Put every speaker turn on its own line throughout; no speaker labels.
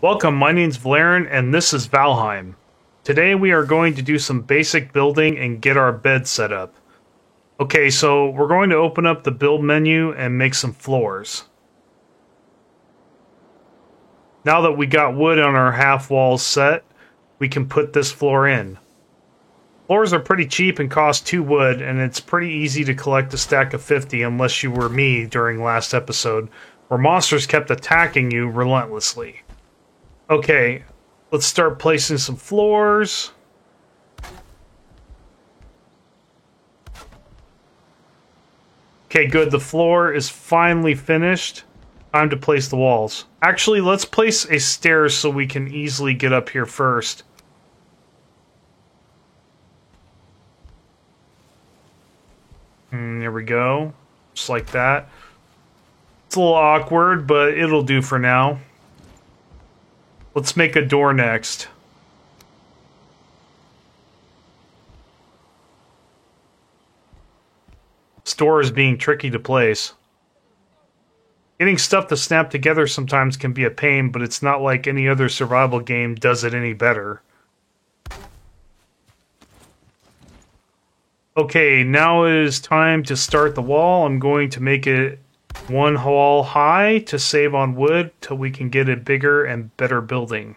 Welcome, my name's Valerian, and this is Valheim. Today we are going to do some basic building and get our bed set up. Okay, so we're going to open up the build menu and make some floors. Now that we got wood on our half walls set, we can put this floor in. Floors are pretty cheap and cost 2 wood, and it's pretty easy to collect a stack of 50 unless you were me during last episode, where monsters kept attacking you relentlessly. Okay, let's start placing some floors. Okay, good. The floor is finally finished. Time to place the walls. Actually, let's place a stairs so we can easily get up here first. There we go. Just like that. It's a little awkward, but it'll do for now. Let's make a door next. This door is being tricky to place. Getting stuff to snap together sometimes can be a pain, but it's not like any other survival game does it any better. Okay, now it is time to start the wall. I'm going to make it one wall high to save on wood till we can get a bigger and better building.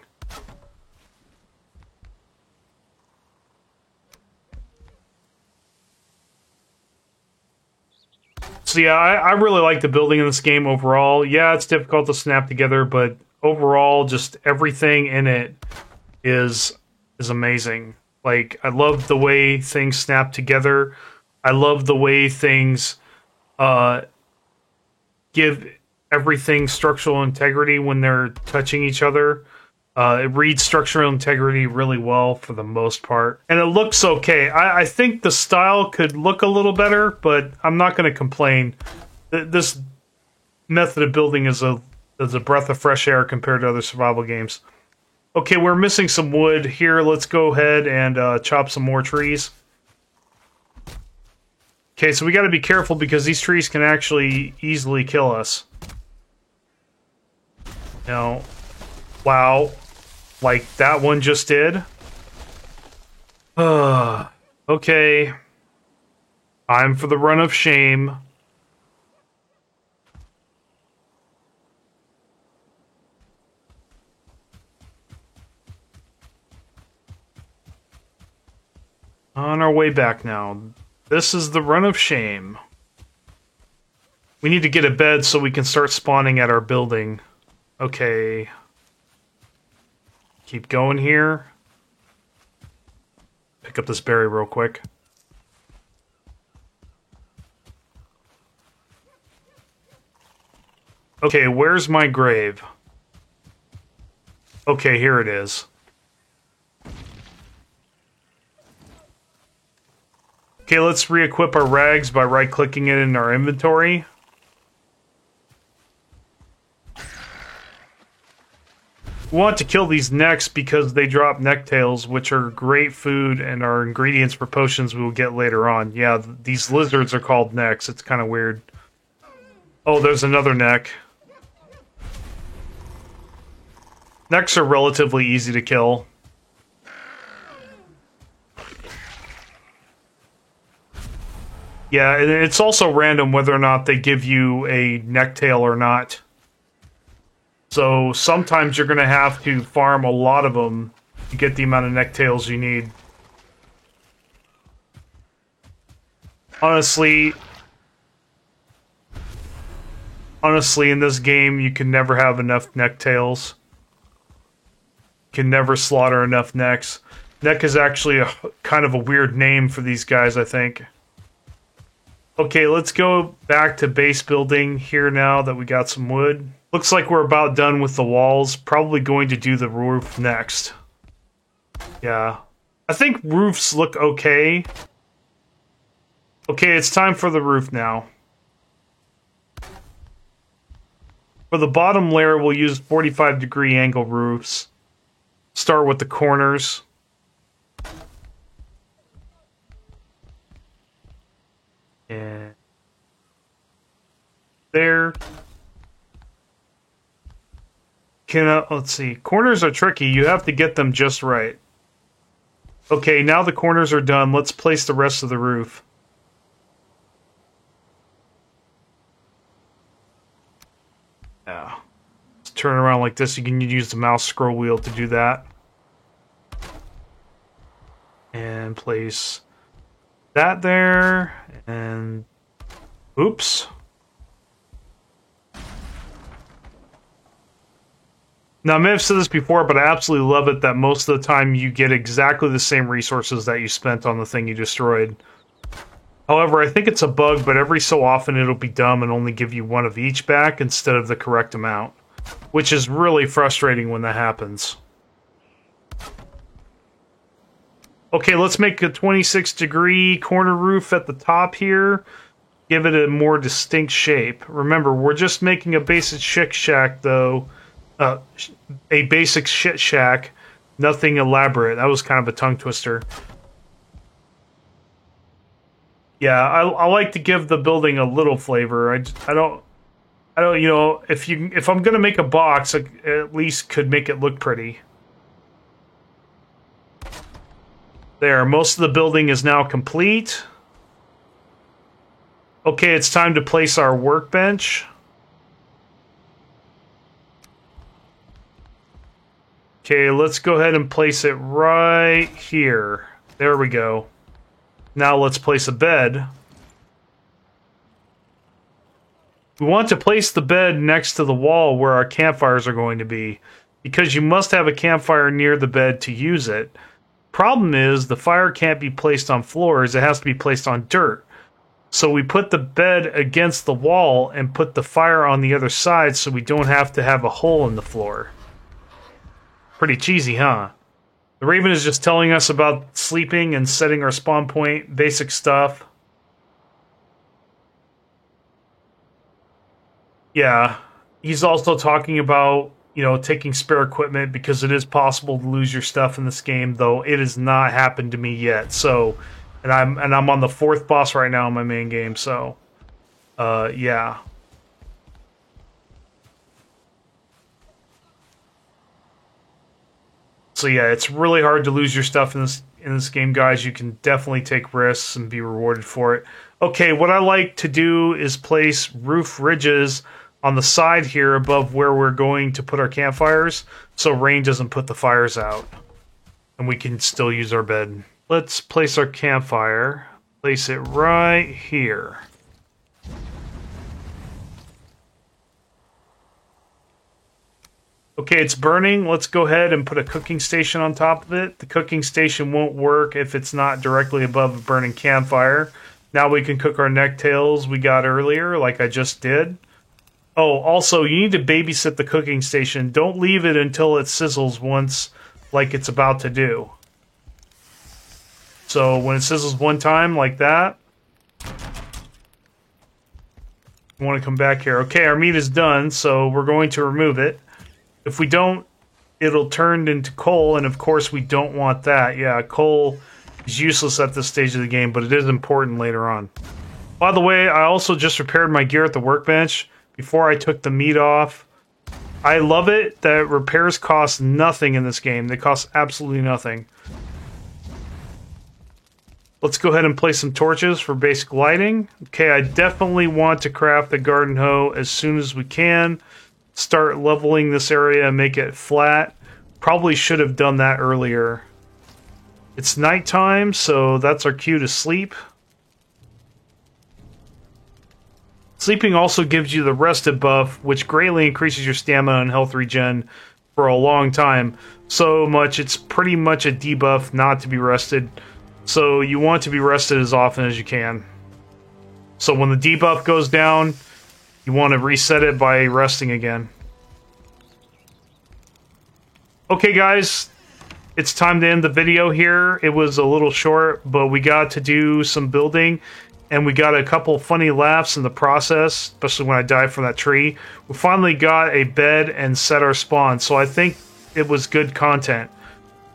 So yeah, I really like the building in this game overall. Yeah, it's difficult to snap together, but overall, just everything in it is amazing. Like, I love the way things snap together. I love the way things give everything structural integrity when they're touching each other. It reads structural integrity really well for the most part. And it looks okay. I think the style could look a little better, but I'm not going to complain. This method of building is a breath of fresh air compared to other survival games. Okay, we're missing some wood here. Let's go ahead and chop some more trees. Okay, so we got to be careful because these trees can actually easily kill us. Now, wow. Like that one just did. Okay. Time for the run of shame. On our way back now. This is the run of shame. We need to get a bed so we can start spawning at our building. Okay. Keep going here. Pick up this berry real quick. Okay, where's my grave? Okay, here it is. Okay, let's re-equip our rags by right-clicking it in our inventory. We want to kill these necks because they drop necktails, which are great food and are ingredients for potions we will get later on. Yeah, these lizards are called necks. It's kind of weird. Oh, there's another neck. Necks are relatively easy to kill. Yeah, and it's also random whether or not they give you a necktail or not. So sometimes you're going to have to farm a lot of them to get the amount of necktails you need. Honestly, in this game, you can never have enough necktails. You can never slaughter enough necks. Neck is actually a kind of a weird name for these guys, I think. Okay, let's go back to base building here now that we got some wood. Looks like we're about done with the walls. Probably going to do the roof next. Yeah. I think roofs look okay. Okay, it's time for the roof now. For the bottom layer, we'll use 45-degree angle roofs. Start with the corners. And there. Let's see. Corners are tricky. You have to get them just right. Okay, now the corners are done. Let's place the rest of the roof. Yeah. Let's turn around like this. You can use the mouse scroll wheel to do that. And place that there. And oops. Now, I may have said this before, but I absolutely love it that most of the time you get exactly the same resources that you spent on the thing you destroyed. However, I think it's a bug, but every so often it'll be dumb and only give you one of each back instead of the correct amount, which is really frustrating when that happens. Okay, let's make a 26-degree corner roof at the top here. Give it a more distinct shape. Remember, we're just making a basic shit shack, though. A basic shit shack. Nothing elaborate. That was kind of a tongue twister. Yeah, I like to give the building a little flavor. I don't, you know, if I'm gonna make a box, I at least could make it look pretty. There, most of the building is now complete. Okay, it's time to place our workbench. Okay, let's go ahead and place it right here. There we go. Now let's place a bed. We want to place the bed next to the wall where our campfires are going to be, because you must have a campfire near the bed to use it. Problem is, the fire can't be placed on floors, it has to be placed on dirt. So we put the bed against the wall and put the fire on the other side so we don't have to have a hole in the floor. Pretty cheesy, huh? The Raven is just telling us about sleeping and setting our spawn point, basic stuff. Yeah, he's also talking about, you know, taking spare equipment because it is possible to lose your stuff in this game, though it has not happened to me yet. So, and I'm on the 4th boss right now in my main game, so yeah. So yeah, it's really hard to lose your stuff in this game, guys. You can definitely take risks and be rewarded for it. Okay, what I like to do is place roof ridges on the side here above where we're going to put our campfires, so rain doesn't put the fires out. And we can still use our bed. Let's place our campfire. Place it right here. Okay, it's burning. Let's go ahead and put a cooking station on top of it. The cooking station won't work if it's not directly above a burning campfire. Now we can cook our necktails we got earlier, like I just did. Oh, also, you need to babysit the cooking station. Don't leave it until it sizzles once, like it's about to do. So when it sizzles one time, like that, you want to come back here. Okay, our meat is done, so we're going to remove it. If we don't, it'll turn into coal, and of course we don't want that. Yeah, coal is useless at this stage of the game, but it is important later on. By the way, I also just repaired my gear at the workbench before I took the meat off. I love it that repairs cost nothing in this game. They cost absolutely nothing. Let's go ahead and place some torches for basic lighting. Okay, I definitely want to craft the garden hoe as soon as we can. Start leveling this area and make it flat. Probably should have done that earlier. It's nighttime, so that's our cue to sleep. Sleeping also gives you the rested buff, which greatly increases your stamina and health regen for a long time. So much, it's pretty much a debuff not to be rested. So you want to be rested as often as you can. So when the debuff goes down, you want to reset it by resting again. Okay, guys, it's time to end the video here. It was a little short, but we got to do some building, and we got a couple funny laughs in the process, especially when I died from that tree. We finally got a bed and set our spawn, so I think it was good content.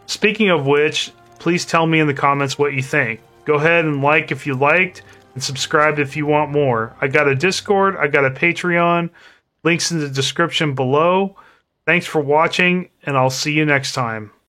Speaking of which, please tell me in the comments what you think. Go ahead and like if you liked, and subscribe if you want more. I got a Discord, I got a Patreon, links in the description below. Thanks for watching, and I'll see you next time.